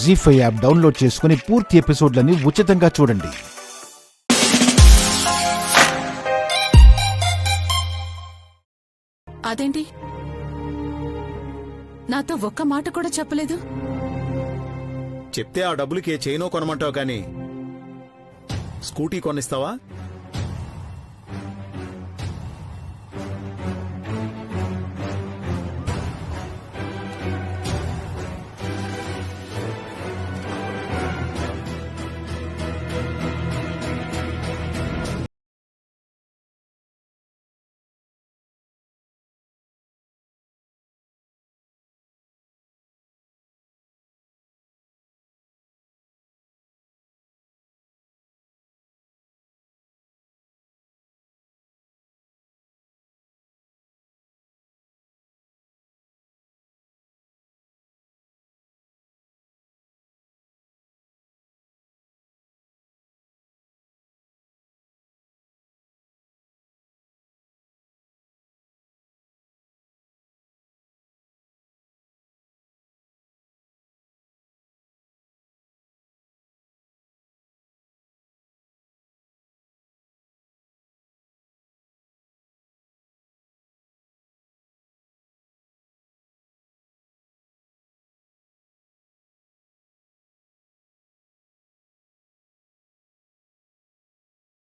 జీ5 app download చేసుకుని పూర్తి ఎపిసోడ్లని ఉచితంగా చూడండి. అదేంటి నాతో ఒక్క మాట కూడా చెప్పలేదు? చెప్తే ఆ డబ్బులకి ఏ చైనో కొనమంటావు కానీ స్కూటీ కొనిస్తావా?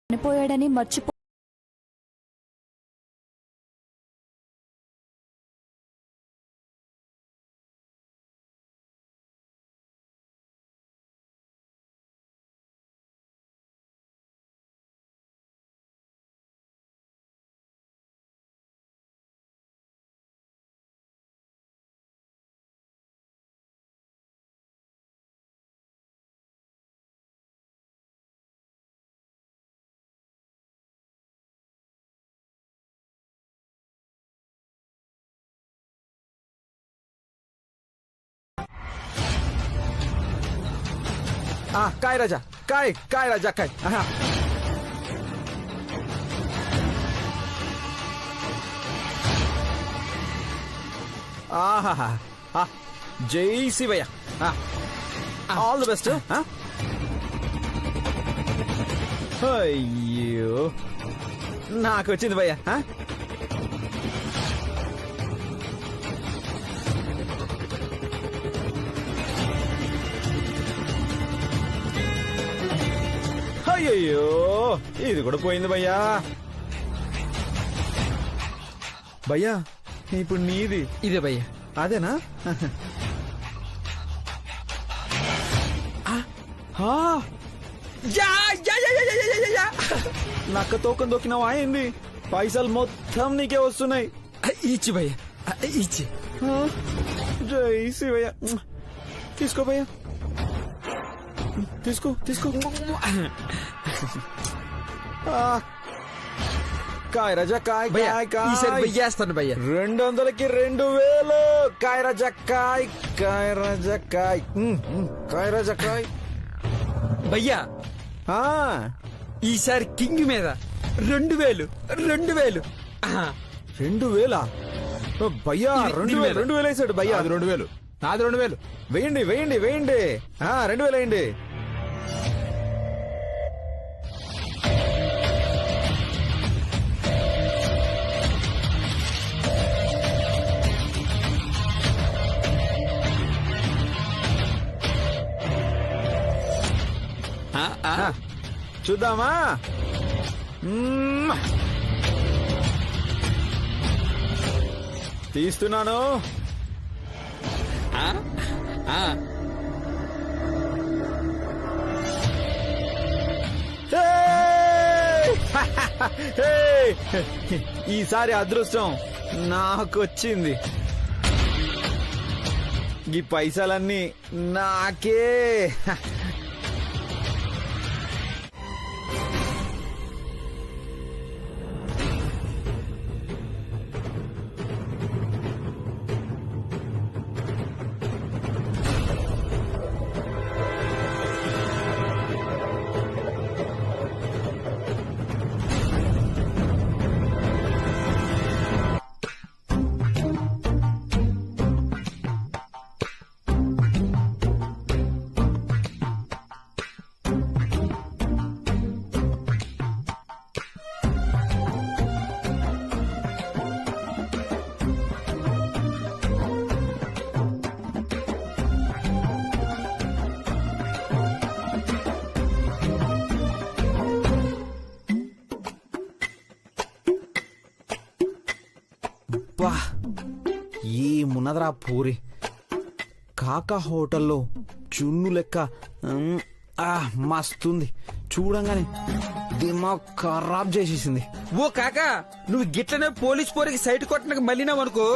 చనిపోయాడని మర్చిపో. काय राजा, काय काय राजा, काय. జై శివయ్య, ఆల్ ది బెస్ట్. అయ్యో నాకు వచ్చింది భయ్య. అయ్యో ఇది కూడా పోయింది భయ్యా. భయ్యా ఇప్పుడు నీది ఇదే భయ్యా. అదేనా? నక్క తోకం దొక్కినావా ఏంది? పైసలు మొత్తం నీకే వస్తున్నాయి. ఇచ్చి భయ్యా, ఇచ్చి. జై శివయ్య. తీసుకో భయ్యా, తీసుకో తీసుకో. కాయ్ రాజా, కాయ్ కాయ్ కాయ్. వెయ్యేస్తాను భయ్యా. 200కి 2000. కాయ్ రాజా, కాయ్ కాయ్ రాజా, కాయ్. కాయ్ రాజా, కాయ్. భయ్యా ఈసారి కింగ్ మీద 2000. 2000 భయ్యా? 2000 వేసాడు భయ్యా. అది 2000, నాది 2000. వేయండి వేయండి వేయండి. 2000 వేయండి. చూద్దామా? తీస్తున్నాను. ఈసారి అదృష్టం నాకొచ్చింది. ఈ పైసలన్నీ నాకే. అబ్బా ఏమున్నదిరా పూరి కాకా హోటల్లో చున్ను లెక్క మస్తుంది చూడంగానే దిమాగ్ ఖరాబ్ చేసేసింది. ఓ కాకా నువ్వు గిట్లనే పోలీస్ పోరికి సైట్ కొట్టడానికి మళ్ళీనావనుకో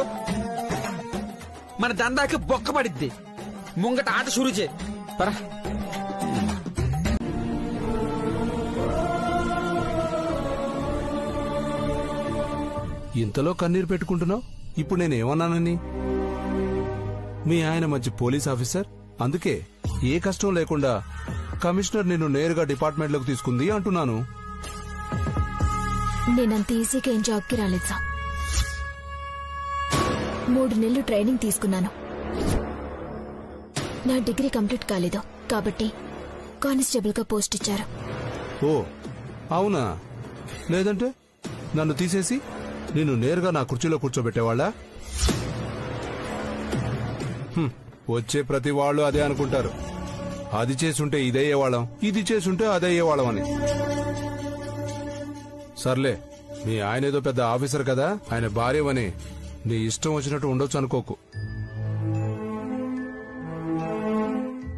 మన దందాకి బొక్క పడిద్ది. ముంగట ఆట షురూ చేయి పరా. ఇంతలో కన్నీరు పెట్టుకుంటున్నావు? ఇప్పుడు నేనేమన్నానని? మీ ఆయన మంచి పోలీస్ ఆఫీసర్, అందుకే ఏ కష్టం లేకుండా కమిషనర్ నిన్ను నేరుగా డిపార్ట్మెంట్లోకి తీసుకుంది అంటున్నాను. నేనంత ఈజీగా ఏం జాబ్కి రాలేదు సార్. 3 నెలలు ట్రైనింగ్ తీసుకున్నాను. నా డిగ్రీ కంప్లీట్ కాలేదు కాబట్టి కానిస్టేబుల్ గా పోస్ట్ ఇచ్చారు. ఓ అవునా? లేదంటే నన్ను తీసేసి నిన్ను నేరుగా నా కుర్చీలో కూర్చోబెట్టేవాళ్ళా? వచ్చే ప్రతి వాళ్ళు అదే అనుకుంటారు. అది చేసుంటే ఇదయ్యేవాళ్ళం, ఇది చేసుంటే అదయ్యేవాళ్ళం అని. సర్లే, మీ ఆయన ఏదో పెద్ద ఆఫీసర్ కదా, ఆయన భార్యవని నీ ఇష్టం వచ్చినట్టు ఉండొచ్చు అనుకోకు.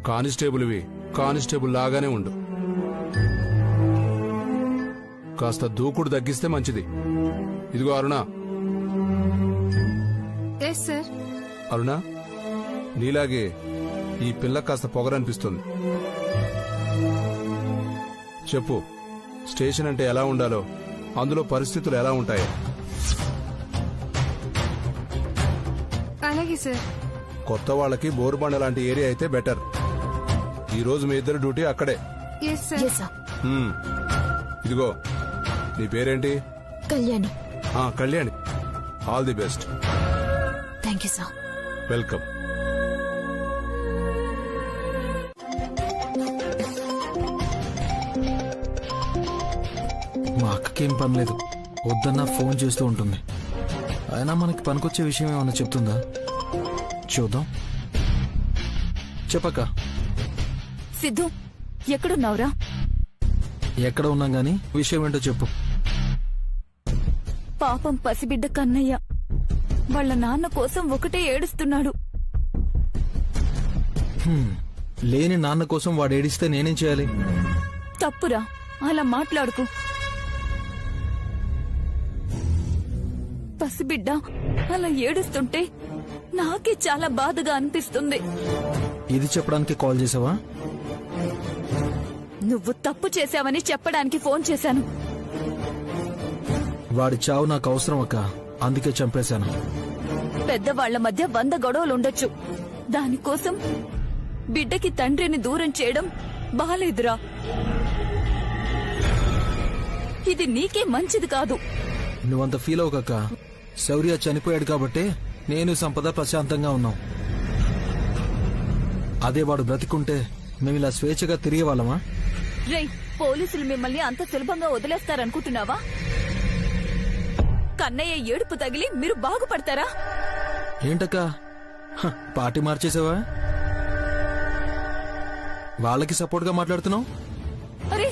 కానిస్టేబుల్వి కానిస్టేబుల్ లాగానే ఉండు. కాస్త దూకుడు తగ్గిస్తే మంచిది. ఇదిగో అరుణ. అరుణ, నీలాగే ఈ పిల్ల కాస్త పొగరనిపిస్తుంది. చెప్పు, స్టేషన్ అంటే ఎలా ఉండాలో, అందులో పరిస్థితులు ఎలా ఉంటాయో. అలాగే సార్. కొత్త వాళ్ళకి బోరుబండ లాంటి ఏరియా అయితే బెటర్. ఈ రోజు మీ ఇద్దరు డ్యూటీ అక్కడే. Yes, sir. ఇదిగో, నీ పేరేంటి? Kalyani. Kalyani. All the best. Thank you sir. Welcome. మా అక్కకేం పని లేదు, వద్దన్నా ఫోన్ చేస్తూ ఉంటుంది. అయినా మనకి పనికొచ్చే విషయం ఏమన్నా చెప్తుందా? చూద్దాం. చెప్పక్క. సిద్ధు, ఎక్కడున్నావురా? ఎక్కడ ఉన్నాం గాని విషయం ఏంటో చెప్పు. పాపం పసిబిడ్డ కన్నయ్య వాళ్ళ నాన్న కోసం ఒకటే ఏడుస్తున్నాడు. లేని నాన్న కోసం వాడు ఏడిస్తే నేనేం చేయాలి? తప్పురా, అలా మాట్లాడుకు. పసిబిడ్డ అలా ఏడుస్తుంటే నాకే చాలా బాధగా అనిపిస్తుంది. ఇది చెప్పడానికి కాల్ చేసావా? నువ్వు తప్పు చేశావని చెప్పడానికి ఫోన్ చేశాను. వాడి చావు నాకు అవసరం అక్క, అందుకే చంపేశాను. పెద్దవాళ్ల మధ్య 100 గొడవలుండొచ్చు, దానికోసం బిడ్డకి తండ్రిని దూరం చేయడం బాలేదురా. ఇది నీకే మంచిది కాదు. నువ్వంత ఫీల్ అవ్వకక్క. శౌర్య చనిపోయాడు కాబట్టి నేను సంపద ప్రశాంతంగా ఉన్నాం. అదే వాడు బ్రతికుంటే మేము ఇలా స్వేచ్ఛగా తిరిగే వాళ్ళమా? రేయ్, పోలీసులు మిమ్మల్ని అంత సులభంగా వదిలేస్తారనుకుంటున్నావా? కన్నయ్య ఏడుపు తగిలి మీరు బాగుపడతారా? ఏంటక్క పార్టీ మార్చేసావా? వాళ్ళకి సపోర్ట్ గా మాట్లాడుతున్నావు. అరే,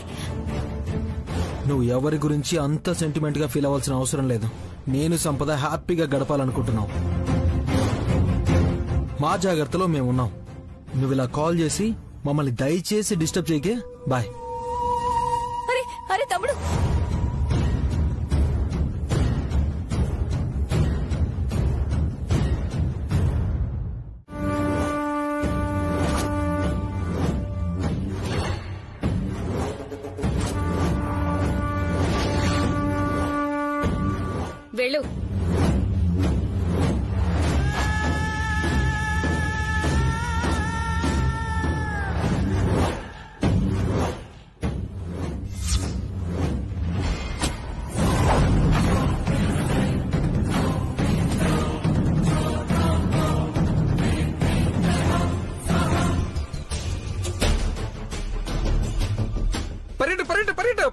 నువ్వు ఎవరి గురించి అంత సెంటిమెంట్ గా ఫీల్ అవ్వాల్సిన అవసరం లేదు. నేను సంపద హ్యాపీగా గడపాలనుకుంటున్నావు. మా జాగ్రత్తలో మేమున్నాం. నువ్వు ఇలా కాల్ చేసి మమ్మల్ని దయచేసి డిస్టర్బ్ చేయకే. బాయ్. అరే అరే తమ్ముడు, వెళ్ళు.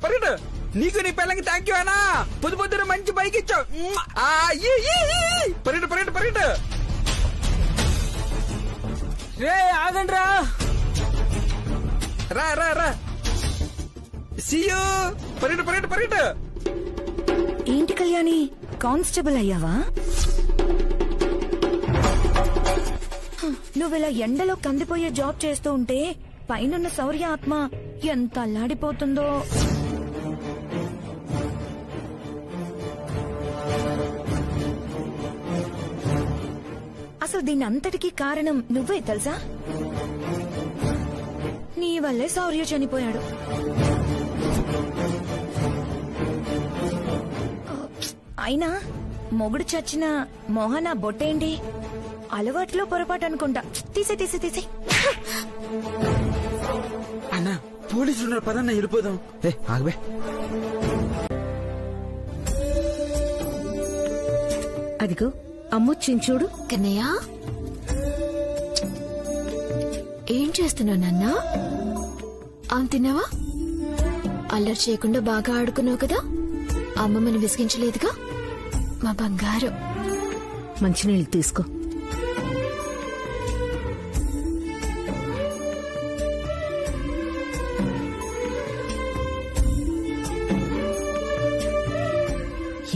పరిడు నీకు నీ పిల్లకి థ్యాంక్ యూ అనా. పొద్దున మంచి బైక్ ఇచ్చావు. పరిడు రే, ఆగండి రా. రా రా రా. సియూ. పరిడు ఏంటి కళ్యాణి, కానిస్టేబుల్ అయ్యావా? నువ్విలా ఎండలో కందిపోయే జాబ్ చేస్తూ ఉంటే పైనున్న శౌర్య ఆత్మ ఎంత అల్లాడిపోతుందో. అసలు దీని అంతటికీ కారణం నువ్వే తెలుసా? నీ వల్లే శౌర్య చనిపోయాడు. అయినా మొగుడు చచ్చిన మోహన బొట్టేంటి? అలవాట్లో పొరపాటు అనుకుంటా. తీసే అన్నా పోలీసులు ఉన్నారు, పదన్నా వెళ్ళిపోదాం. ఆగబే. అదిగో అమ్మొచ్చింది చూడు. కన్నయ్య, ఏం చేస్తున్నావు నాన్న? తిన్నావా? అల్లరి చేయకుండా బాగా ఆడుకున్నావు కదా. అమ్మమ్మని విసిగించలేదుగా. మా బంగారం. మంచినీళ్ళు తీసుకో.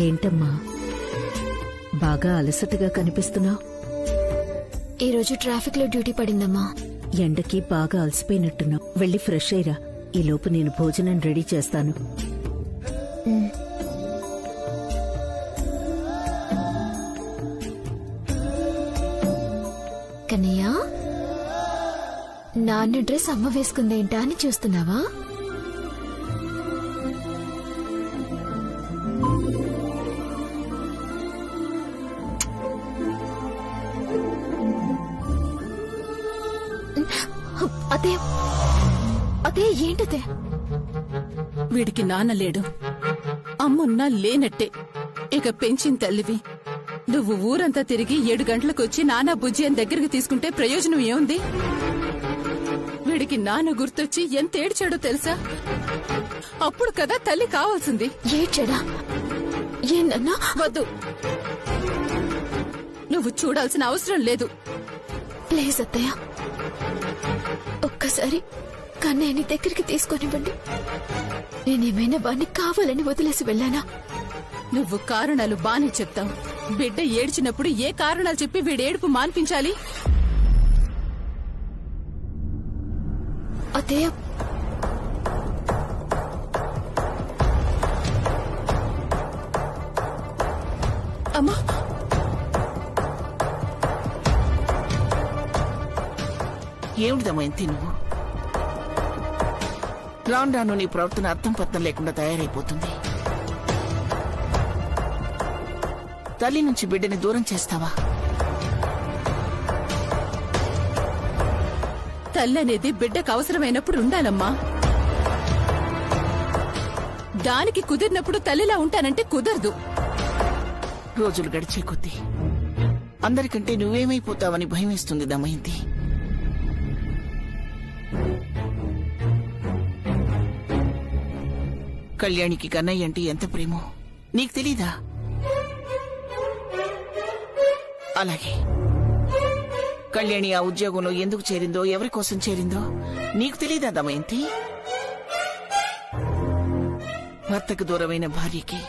ఏంటమ్మా బాగా అలసటగా కనిపిస్తున్నావు? ఈరోజు ట్రాఫిక్ లో డ్యూటీ పడిందమ్మా. ఎండకి బాగా అలసిపోయినట్టున్నావు. వెళ్ళి ఫ్రెష్ అయ్యిరా. ఈలోపు నేను భోజనం రెడీ చేస్తాను. కన్నయ్య, నాన్న డ్రెస్ అమ్మ వేసుకుందేంటా అని చూస్తున్నావా? అదే అదే ఏంటదే? వీడికి నాన్న లేడు, అమ్మున్నా లేనట్టే. ఇక పెంచిన తల్లివి నువ్వు ఊరంతా తిరిగి 7 గంటలకొచ్చి నానా బుజ్జి అని దగ్గరికి తీసుకుంటే ప్రయోజనం ఏముంది? వీడికి నాన్న గుర్తొచ్చి ఎంత ఏడ్చాడో తెలుసా? అప్పుడు కదా తల్లి కావాల్సింది. ఏడ్చాడా? ఏందన్నా? వద్దు, నువ్వు చూడాల్సిన అవసరం లేదు. ప్లీజ్ అత్తయ్య, ఒక్కసారి కన్నయ్యని దగ్గరికి తీసుకొనివ్వండి. నేనేమైనా వాణ్ణి కావాలని వదిలేసి వెళ్ళానా? నువ్వు కారణాలు బానే చెప్తావు. బిడ్డ ఏడ్చినప్పుడు ఏ కారణాలు చెప్పి వీడేడుపు మాన్పించాలి? అత్తయ్య, అమ్మా, ఏమిటిదమ్మా ఇంత నువ్వు? రాను రాను నీ ప్రవర్తన అర్థం పత్రం లేకుండా తయారైపోతుంది. తల్లి నుంచి బిడ్డని దూరం చేస్తావా? తల్లనేది బిడ్డకు అవసరమైనప్పుడు ఉండాలమ్మా. దానికి కుదిరినప్పుడు తల్లిలా ఉంటానంటే కుదరదు. రోజులు గడిచే కొద్దీ అందరికంటే నువ్వేమైపోతావని భయమేస్తుంది దమయంతి. కళ్యాణికి కన్నయ్య అంటే ఎంత ప్రేమో నీకు తెలీదా? అలాగే కళ్యాణి ఆ ఉద్యోగంలో ఎందుకు చేరిందో, ఎవరి కోసం చేరిందో నీకు తెలీదా దమయంతి? భర్తకు దూరమైన భార్యకి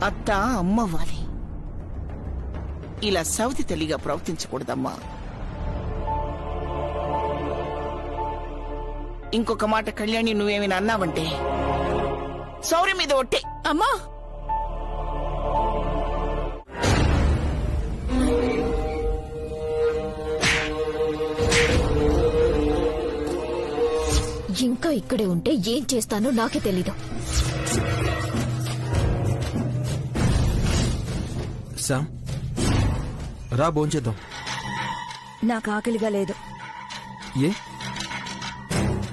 అత్త అమ్మవ్వాలి. ఇలా సవతి తల్లిగా ప్రవర్తించకూడదమ్మా. ఇంకొక మాట కళ్యాణి నువ్వేమైనా అన్నావంటే సౌర్య మీద ఒట్టే. అమ్మా, ఇంకా ఇక్కడే ఉంటే ఏం చేస్తానో నాకే తెలీదు. శామ్, రా భోంచేద్దాం. నాకు ఆకలిగా లేదు. ఏ?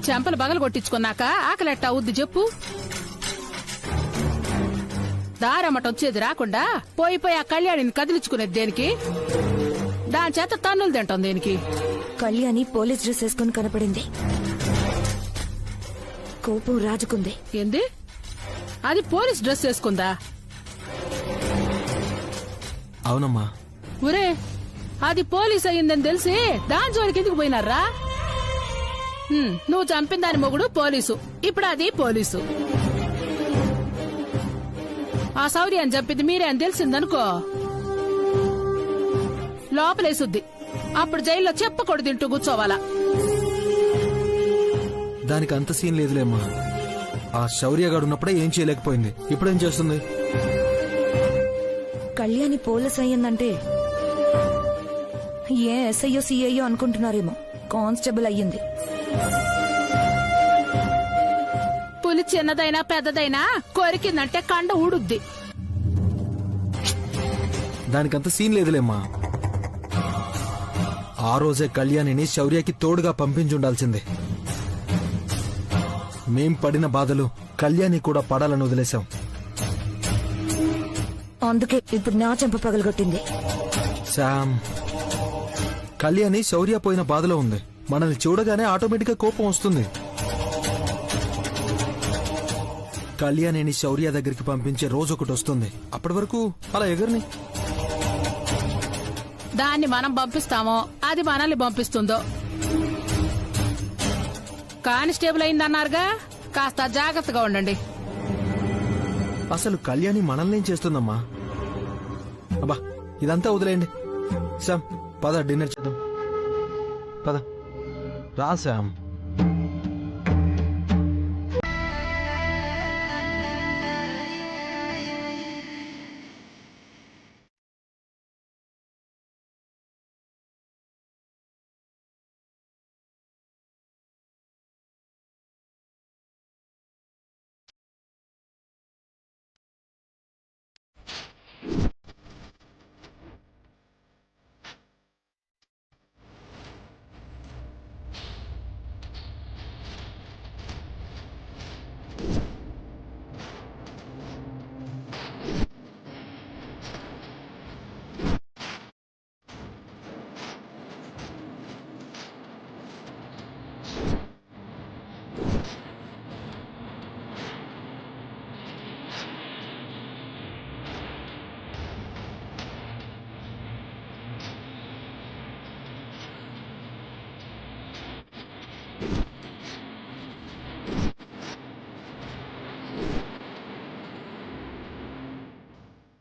చెంపలు బగలు కొట్టించుకున్నాక ఆకలెట్టా అవుద్ది చెప్పు? దారమ్మట వచ్చేది రాకుండా పోయి ఆ కళ్యాణిని కదిలించుకునేది దేనికి? దాని చేత తన్నులు తింటాం దేనికి? కళ్యాణి పోలీస్ డ్రెస్ వేసుకుని కనపడింది. కోపం రాజుకుంది. ఏంది? అది పోలీస్ డ్రెస్ వేసుకుందా? అవునమ్మా. ఒరే, అది పోలీస్ అయ్యిందని తెలిసి దాని జోలికి ఎందుకు పోయినారా? నువ్వు చంపిన దాని మొగుడు పోలీసు, ఇప్పుడు అది పోలీసు. ఆ శౌర్యాన్ని చంపింది మీరే అని తెలిసిందనుకో, లోపలేసుద్ది. అప్పుడు జైల్లో చెప్పకూడదు తింటూ కూర్చోవాలా. దానికి అంత సీన్ లేదులేమ్మా. ఆ శౌర్యగాడు ఉన్నప్పుడే ఏం చేయలేకపోయింది, ఇప్పుడేం చేస్తుంది? కళ్యాణి పోలీస్ అయ్యిందంటే ఏ ఎస్ఐయో సిఐయో అనుకుంటున్నారేమో, కానిస్టేబుల్ అయ్యింది. పులి చిన్నదైనా పెద్దదైనా కొరికిందంటే కండ ఊడుద్ది. దానికంత సీన్ లేదులేమ్మా. ఆ రోజే కళ్యాణిని శౌర్యకి తోడుగా పంపించుండాల్సిందే. మేం పడిన బాధలు కళ్యాణి కూడా పడాలని వదిలేశాం. అందుకే ఇప్పుడు నా చెంప పగలగొట్టింది. శామ్, కళ్యాణి శౌర్య పోయిన బాధలో ఉంది. మనల్ని చూడగానే ఆటోమేటిక్ గా కోపం వస్తుంది. కళ్యాణిని శౌర్య దగ్గరికి పంపించే రోజు ఒకటి వస్తుంది. అప్పటి వరకు అలా ఎగర్ని. దాన్ని మనం పంపిస్తామో అది మనల్ని పంపిస్తుందో. కానిస్టేబుల్ అయిందన్నారుగా, కాస్త జాగ్రత్తగా ఉండండి. అసలు కళ్యాణి మనల్ని ఏం చేస్తుందమ్మా? అబ్బా, ఇదంతా వదిలేయండి. శామ్, పద డిన్నర్ చేద్దాం. పద రా శామ్.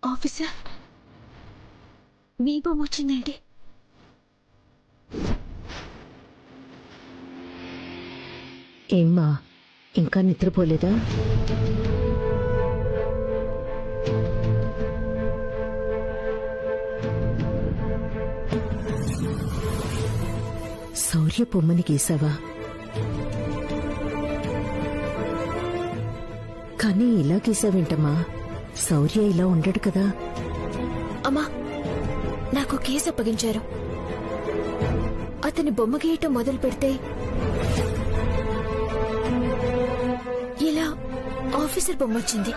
ఆఫీసర్, మీ బొమ్మ వచ్చిందేంటి? ఏమ్మా, ఇంకా నిద్రపోలేదా? శౌర్య బొమ్మని గీసావా? కానీ ఇలా గీసావేంటమ్మా? శౌర్య ఇలా ఉండడు కదా. అమ్మా, నాకు కేసు అప్పగించారు. అతని బొమ్మ గీయటం మొదలు పెడితే ఇలా ఆఫీసర్ బొమ్మ వచ్చింది.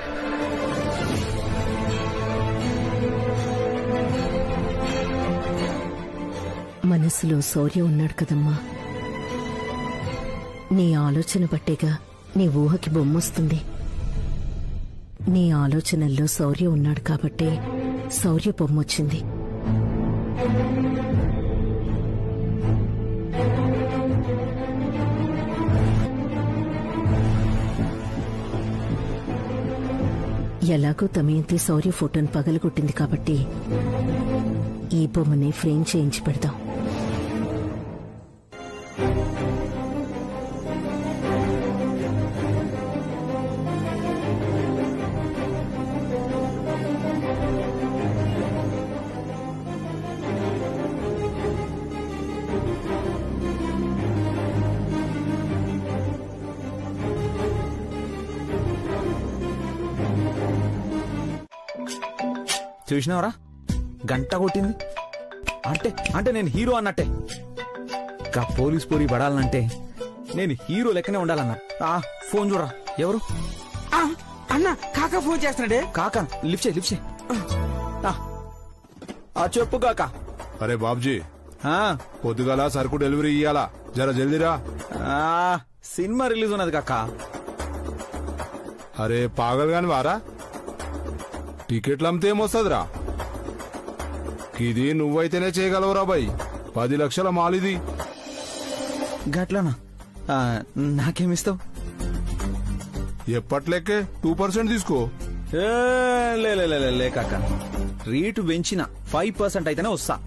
మనసులో శౌర్య ఉన్నాడు కదమ్మా. నీ ఆలోచన బట్టేగా నీ ఊహకి బొమ్మొస్తుంది. నీ ఆలోచనల్లో శౌర్య ఉన్నాడు కాబట్టే శౌర్య బొమ్మొచ్చింది. ఎలాగో దమయంతి శౌర్య ఫోటోను పగలగొట్టింది కాబట్టి ఈ బొమ్మని ఫ్రేమ్ చేయించి పెడదాం. చూసినావరా, గంట కొట్టింది. అంటే అంటే నేను హీరో అన్నట్టే. కా పోలీస్ పోరి పడాలంటే నేను హీరో లెక్కనే ఉండాలన్నా. ఫోన్ చూడరా. ఎవరు? అన్న, కాకా ఫోన్ చేస్తున్నాడే. కాకా, లిఫ్ట్ చేయి. చెప్పు కాకా. అరే బాబ్జీ, పొద్దుగాల సరుకు డెలివరీ ఇయ్యాలా, జర జల్దీరా. సినిమా రిలీజ్ ఉన్నది కాకా. అరే పాగల్ గాని వారా, టికెట్లు అమ్మితే ఏమొస్తుందిరా? ఇది నువ్వైతేనే చేయగలవురా బాయ్. 10 లక్షల మాలిది. గట్లనా? నాకేమిస్తావు? ఎప్పట్లెక్కే 2% తీసుకో. లే కాక, రేటు పెంచిన 5% అయితేనే వస్తా.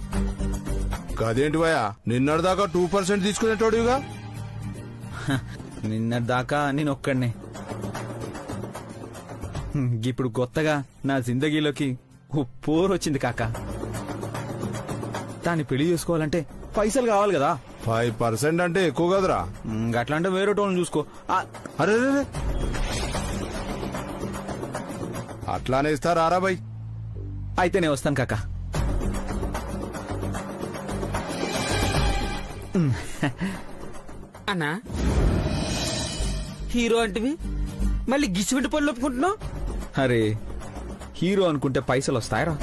అదేంటి భయా నిన్నటిదాకా 2% తీసుకునేటోడివిగా. నిన్నటిదాకా నేను ఒక్కడనే. ఇప్పుడు కొత్తగా నా జిందగీలోకి ఓ పోరు వచ్చింది కాక. దాన్ని పెళ్లి చేసుకోవాలంటే పైసలు కావాలి కదా. 5% అంటే ఎక్కువ కదరా. అట్లా అంటే వేరే టోన్ చూసుకో. అరే అట్లానే ఇస్తారా రా బై? అయితే నేను వస్తాను కాక. అన్నా హీరో అంటివి మళ్ళీ గిచ్చిపెట్టి పనులు ఒప్పుకుంటున్నావు. అరే హీరో అనుకుంటే పైసలు వస్తాయరా?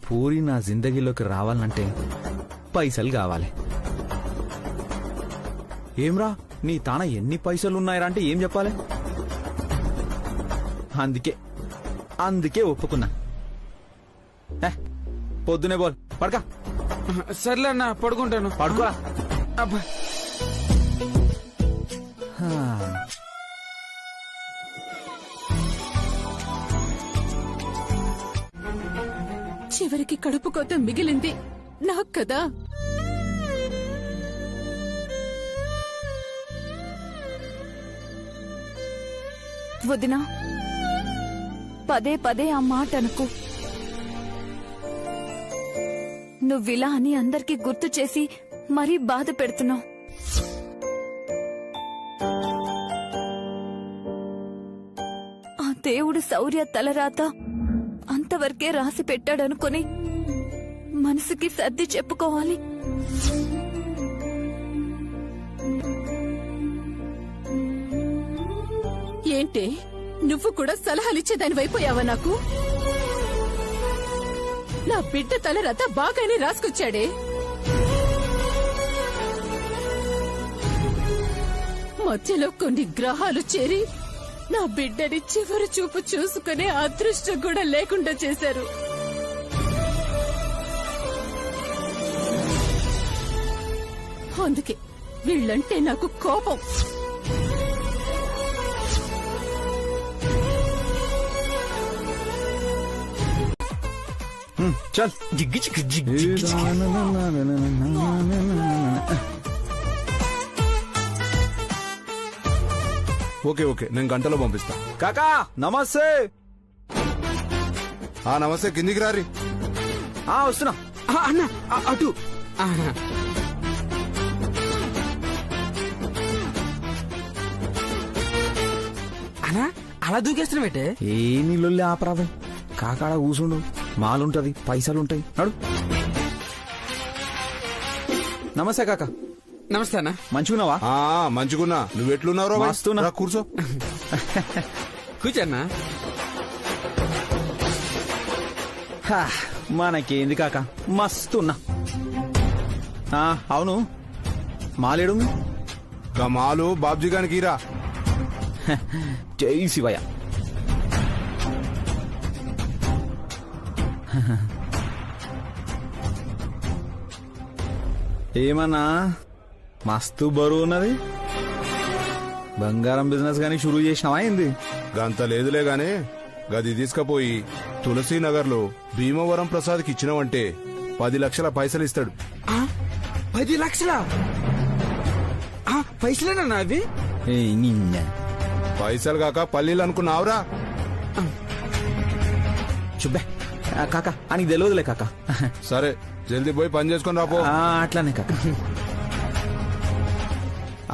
పూరి నా జిందగీలోకి రావాలంటే పైసలు కావాలి. ఏమ్రా నీ తాన ఎన్ని పైసలు ఉన్నాయరా అంటే ఏం చెప్పాలి? అందుకే ఒప్పుకున్నా. పొద్దునే బోల్ పడక. సర్లే అన్న పడుకుంటాను. పడుకోరా. అబ్బా చివరికి కడుపు కోత మిగిలింది నాకు కదా. వదినా పదే పదే ఆ మాట అనుకో. నువ్విలా అని అందరికీ గుర్తు చేసి మరీ బాధ పెడుతున్నావు. ఆ దేవుడు శౌర్య తలరాత అంతవరకే రాసి పెట్టాడనుకుని మనసుకి సర్ది చెప్పుకోవాలి. ఏంటే నువ్వు కూడా సలహాలిచ్చేదాని వైపోయావా? నాకు నా బిడ్డ తలరాత బాగానే రాసుకొచ్చాడే. మధ్యలో కొన్ని గ్రహాలు చేరి నా బిడ్డని చివరి చూపు చూసుకునే అదృష్టం కూడా లేకుండా చేశారు. అందుకే వీళ్ళంటే నాకు కోపం. చల్ జిగ్గి చిగ్గి జిగ్గి ఓకే నేను గంటలో పంపిస్తా. కాకా నమస్తే. నమస్తే, కిందికి రారి. వస్తున్నా. అన్న అటు అన్నా అలా దూకేస్తున్నావేంటే? ఏ నీళ్ళు ఆపరాదు. కాకాడ కూసుండు, మాలుంటది, పైసలుంటాయి. నడు. నమస్తే కాకా. నమస్తే అన్న. మంచిగున్నావా? మంచిగున్నా. నువ్వెట్లున్నారో? మస్తున్నా. కూర్చో. కూర్చోన్నా. మనకేంది కాక, మస్తున్నా. అవును మాలేడు? మాలు బాబ్జీ గానికి రా. జై శివయ్య. ఏమన్నా మస్తు బరువు ఉన్నది. బంగారం బిజినెస్ గానీ షురూ చేసినావా ఏంది? గంత లేదులే గాని గది తీసుకపోయి తులసీనగర్ లో భీమవరం ప్రసాద్ కి ఇచ్చినవంటే 10 లక్షల పైసలు ఇస్తాడు. 10 లక్షల పైసలేనా అవి? పైసలు కాక పల్లీలు అనుకున్నావురా? చుబ్బే కాక అని తెలియదులే కాక. సరే జల్దీ పోయి పని చేసుకుని రాపో. అట్లానే కాక.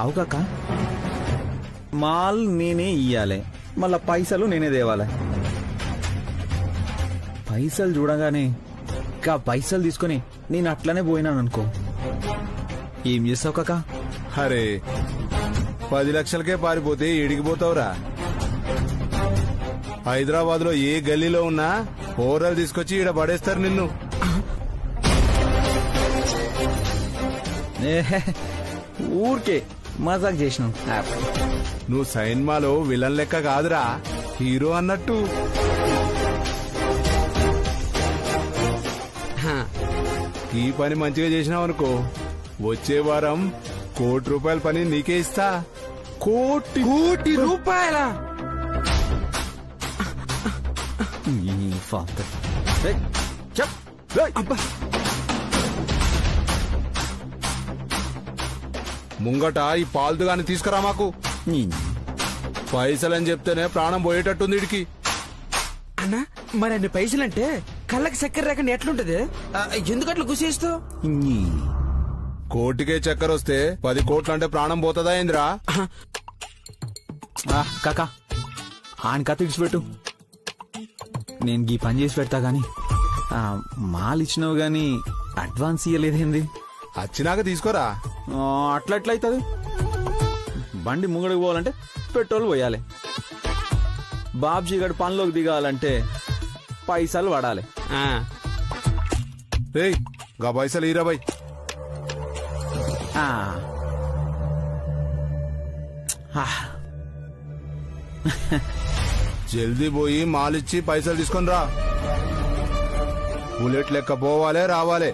అవు కాక, మాల్ నేనే ఇయ్యాలి, మళ్ళా పైసలు నేనే తేవాలి. పైసలు చూడగానే పైసలు తీసుకుని నేను అట్లనే పోయినాను అనుకో, ఏం చేస్తావు కాక? అరే 10 లక్షలకే పారిపోతే ఎడిగిపోతావురా? హైదరాబాద్ లో ఏ గల్లీలో ఉన్నా ఓరలు తీసుకొచ్చి ఈడ పడేస్తారు నిన్ను. ఊరికే మజాక్ చేసినాం. నువ్వు సైన్మాలో విలన్ లెక్క కాదురా, హీరో అన్నట్టు. ఈ పని మంచిగా చేసినావు అనుకో, వచ్చే వారం ₹1 కోటి పని నీకే ఇస్తా. కోటి రూపాయల? ముంగట ఈ పాల్తుగాని తీసుకురా మాకు. పైసలని చెప్తేనే ప్రాణం పోయేటట్టుంది వీడికి. అన్నా మరి అన్ని పైసలంటే కళ్ళకి చక్కెర రేకండి ఎట్లుంటది? ఎందుకట్లా గుసేస్తావు? కోటికే చక్కెర వస్తే 10 కోట్లు అంటే ప్రాణం పోతుందా ఏంద్రా? కాకా ఆయన కథ ఇడిచిపెట్టు, నేను ఈ పని చేసి పెడతా గాని. మాల్ ఇచ్చినావు గాని అడ్వాన్స్ ఇయ్యలేదేంది? వచ్చినాక తీసుకోరా. అట్లయితుంది. బండి ముంగడికి పోవాలంటే పెట్రోల్ పోయాలి, బాబ్జీ గడు పనిలోకి దిగాలంటే పైసలు పడాలి. రేయ్ గా పైసలు 20. జల్దీ పోయి మాలిచ్చి పైసలు తీసుకొని రా. బుల్లెట్ లెక్క పోవాలే రావాలే.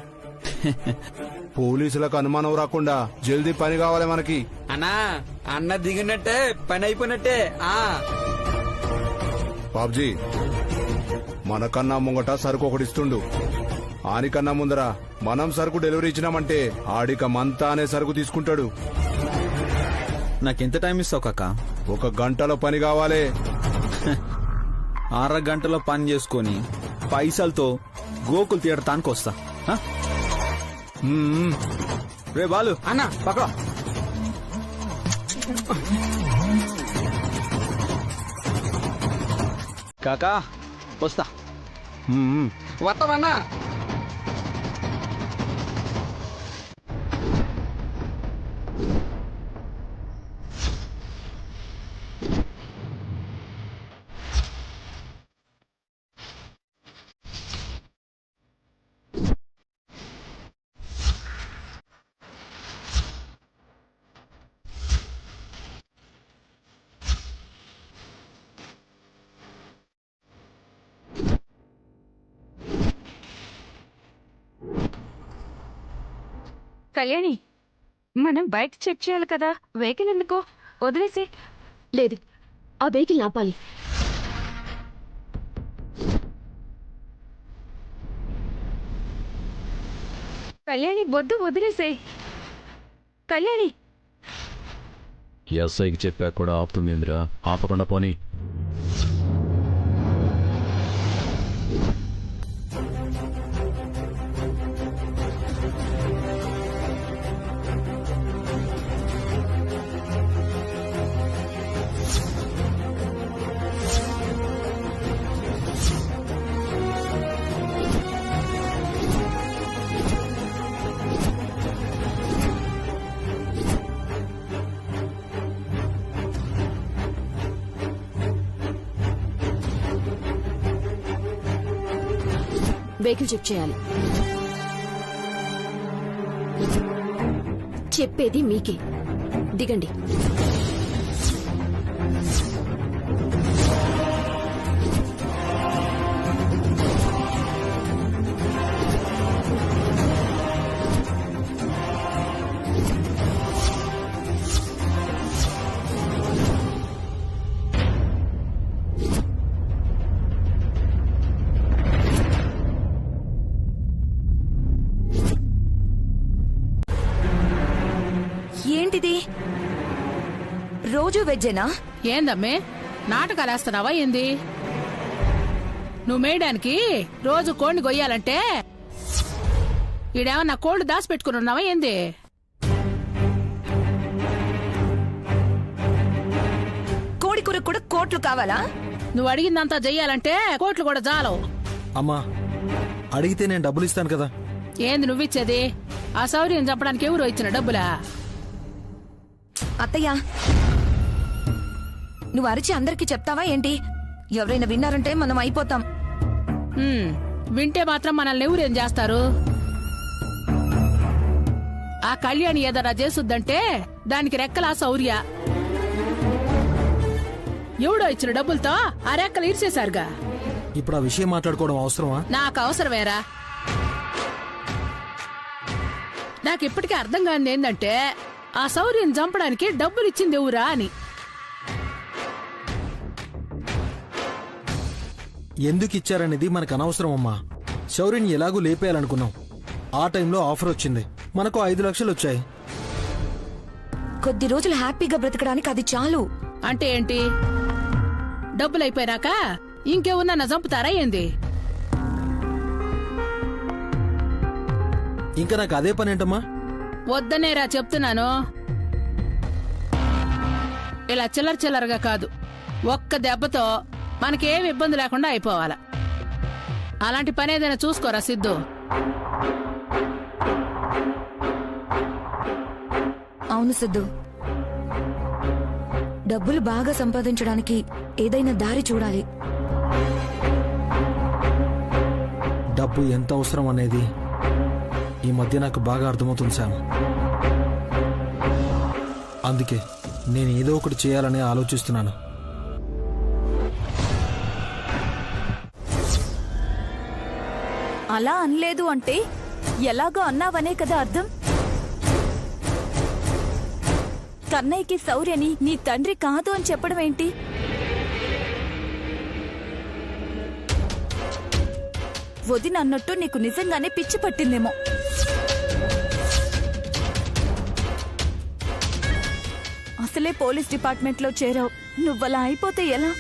పోలీసులకు అనుమానం రాకుండా జల్దీ పని కావాలి మనకి. అన్నా అన్న దిగినట్టే పని అయిపోయినట్టే. బాబ్జీ మనకన్నా ముంగట సరుకు ఒకటి ఇస్తుండు. ఆనికన్నా ముందర మనం సరుకు డెలివరీ ఇచ్చినామంటే ఆడిక మంతా అనే సరుకు తీసుకుంటాడు. నాకెంత టైం ఇస్తావు కాకా? 1 గంటలో పని కావాలి. 6 గంటలో పని చేసుకొని పైసలతో గోకులు తీయడానికి వస్తా. రే బాలు అన్నా పక్క కాకా వస్తా. వస్తామన్నా. కళ్యాణి, మనం బయట చెక్ చేయాలి కదా, వెహికల్ ఎందుకో వదిలేసి. లేదు, ఆ వెహికల్ ఆపాలి. కళ్యాణి వద్దు, వదిలేసే. కళ్యాణి ఎస్ఐకి చెప్పాక కూడా ఆపుతుందిరా, ఆపకుండా పోనీ. వెహికల్ చెక్ చేయాలి. చెప్పేది మీకే, దిగండి. ఏంటిది? రోజు వెజ్జేనా? ఏందమ్మే నాటకాలు వేస్తున్నావా ఏంది? నువ్వు మేయడానికి రోజు కోడిని గొయ్యాలంటే ఈడేమన్నా కోళ్లు దాచి పెట్టుకుని ఉన్నావా ఏంది? కోడి కూర కూడా కోట్లు కావాలా? నువ్వు అడిగిందంతా చెయ్యాలంటే కోట్లు కూడా చాలవు. అమ్మా అడిగితే నేను డబ్బులు ఇస్తాను కదా. ఏంది నువ్విచ్చేది? ఆ శౌర్యం చంపడానికి ఎవరో ఇచ్చిన డబ్బులా? అత్తయ్య, నువ్వు అరిచి అందరికీ చెప్తావా ఏంటి? ఎవరైనా విన్నారంటే మనం అయిపోతాం. వింటే మాత్రం మనల్ని ఎవరేం చేస్తారు? ఆ కళ్యాణి ఏదన్నా చేసుద్దంటే దానికి రెక్కల శౌర్య. ఎవడో ఇచ్చిన డబ్బులతో ఆ రెక్కలు ఇరిసేశారుగా. ఇప్పుడు ఆ విషయం మాట్లాడుకోవడం అవసరమా? నాకు అవసరమేరా. నాకు ఇప్పటికీ అర్థం కాని ఏందంటే ఆ శౌర్యం చంపడానికి డబ్బులిచ్చింది ఎవరా అని. ఎందుకు ఇచ్చారనేది మనకు అనవసరం అమ్మా. శౌర్యని ఎలాగూ లేపేయాలనుకున్నాం. ఆ టైంలో ఆఫర్ వచ్చింది, మనకు 5 లక్షలు వచ్చాయి. కొద్ది రోజులు హ్యాపీగా బ్రతకడానికి అది చాలు. అంటే ఏంటి? డబ్బులైపోయినాక ఇంకేమన్నా చంపుతారా ఏంది? ఇంకా నాకు అదే పని ఏంటమ్మా? వద్దనేరా చెప్తున్నాను. ఇలా చిల్లరగా కాదు, ఒక్క దెబ్బతో మనకేం ఇబ్బంది లేకుండా అయిపోవాలా. అలాంటి పని ఏదైనా చూసుకోరా సిద్ధు. అవును సిద్ధు, డబ్బులు బాగా సంపాదించడానికి ఏదైనా దారి చూడాలి. డబ్బు ఎంత అవసరం అనేది ఈ మధ్య నాకు బాగా అర్థమవుతుంది శామ్. అందుకే నేను ఏదో ఒకటి చేయాలని ఆలోచిస్తున్నాను. అలా అనలేదు అంటే ఎలాగో అన్నావనే కదా అర్థం. కన్నయ్యకి శౌర్యని నీ తండ్రి కాదు అని చెప్పడం ఏంటి? వదినన్నట్టు నీకు నిజంగానే పిచ్చి పట్టిందేమో. అసలే పోలీస్ డిపార్ట్మెంట్లో చేరావు, నువ్వలా అయిపోతే ఎలా?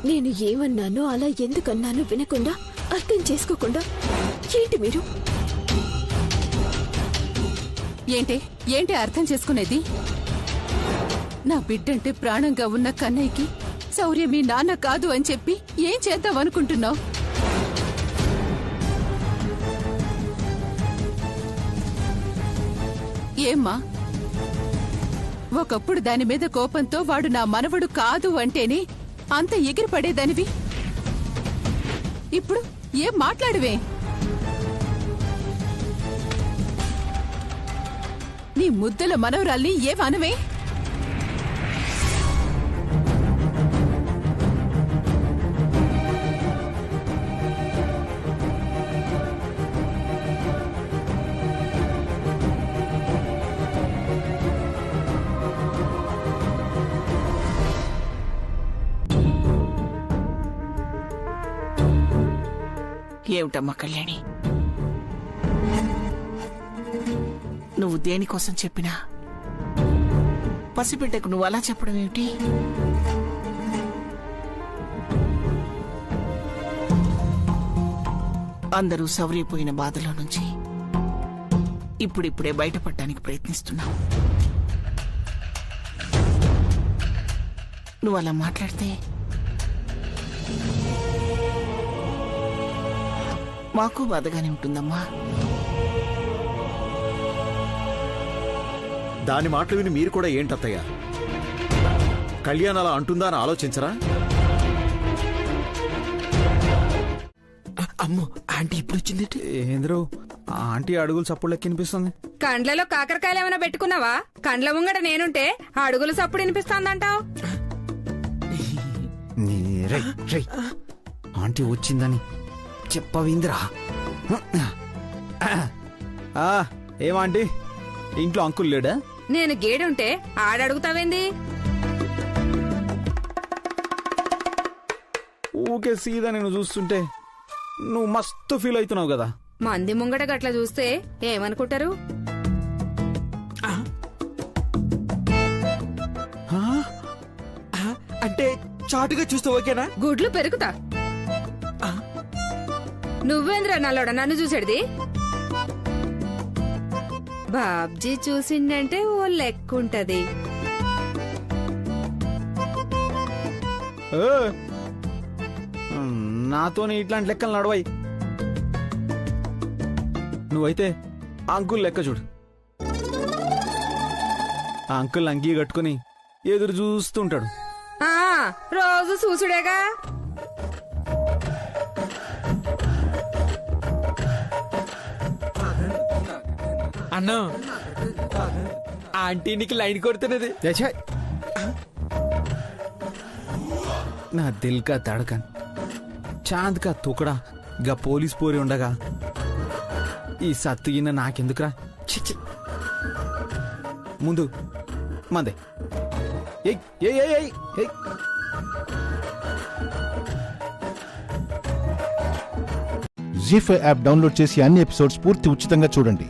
నేను ఏమన్నానో అలా ఎందుకన్నానో వినకుండా, అర్థం చేసుకోకుండా ఏంటి మీరు? ఏంటి అర్థం చేసుకునేది? నా బిడ్డంటే ప్రాణంగా ఉన్న కన్నయ్యకి శౌర్య మీ నాన్న కాదు అని చెప్పి ఏం చేద్దామనుకుంటున్నావు? ఏమ్మా, ఒకప్పుడు దాని మీద కోపంతో వాడు నా మనవడు కాదు అంటేనే అంత ఎగిరిపడేదానివి. ఇప్పుడు ఏం మాట్లాడువే? నీ ముద్దల మనవరాల్ని ఏమనవే? ఏమిటమ్మా కళ్యాణి, నువ్వు దేనికోసం చెప్పినా పసిబిడ్డకు నువ్వు అలా చెప్పడం ఏమిటి? అందరూ సవరిపోయిన బాధలో నుంచి ఇప్పుడిప్పుడే బయటపడటానికి ప్రయత్నిస్తున్నావు. నువ్వు అలా మాట్లాడితే మాకు బాధగానే ఉంటుందమ్మా. దాని మాటలు విని మీరు కూడా ఏంటత్తయ్య, కళ్యాణ్ అలా అంటుందా అని ఆలోచించరా? అమ్మో, ఆంటీ ఇప్పుడు వచ్చింది. ఏంద్రు ఆంటీ అడుగులు చప్పుడు లెక్క వినిపిస్తుంది. కండ్లలో కాకరకాయలు ఏమైనా పెట్టుకున్నావా? కండ్ల ముంగట నేనుంటే అడుగులు చప్పుడు వినిపిస్తాందంటావు. ఆంటీ వచ్చిందని చెప్పవిందిరా. ఏమాంటీ, ఇంట్లో అంకుల్ లేడా? నేను గేడుంటే ఆడడుగుతావేంది? ఊకే సీదా నేను చూస్తుంటే నువ్వు మస్తు ఫీల్ అవుతున్నావు కదా. మంది ముంగట గట్ల చూస్తే ఏమనుకుంటారు? అంటే చాటుగా చూస్తే ఓకేనా? గుడ్లు పెరుగుతా. నువ్వేంద్ర నల్లోడ నన్ను చూసేది? బాబ్జీ చూసిండంటే ఓ లెక్కుంటది. నాతోని ఇట్లాంటి లెక్కలు నడవాయి. నువ్వైతే అంకుల్ లెక్క చూడు. ఆ అంకుల్ అంగీ కట్టుకుని ఎదురు చూస్తుంటాడు. రోజు చూసుడేగా. అన్నా, ఆంటీ నీకు లైన్ కొడుతున్నది. నా దిల్ కా ధడకన్, చాంద్ కా తుకడా గా పోలీస్ పోరి ఉండగా ఈ సత్తుగిన నాకెందుకురా? ముందు మందే. జీ5 యాప్ డౌన్లోడ్ చేసి అన్ని ఎపిసోడ్స్ పూర్తి ఉచితంగా చూడండి.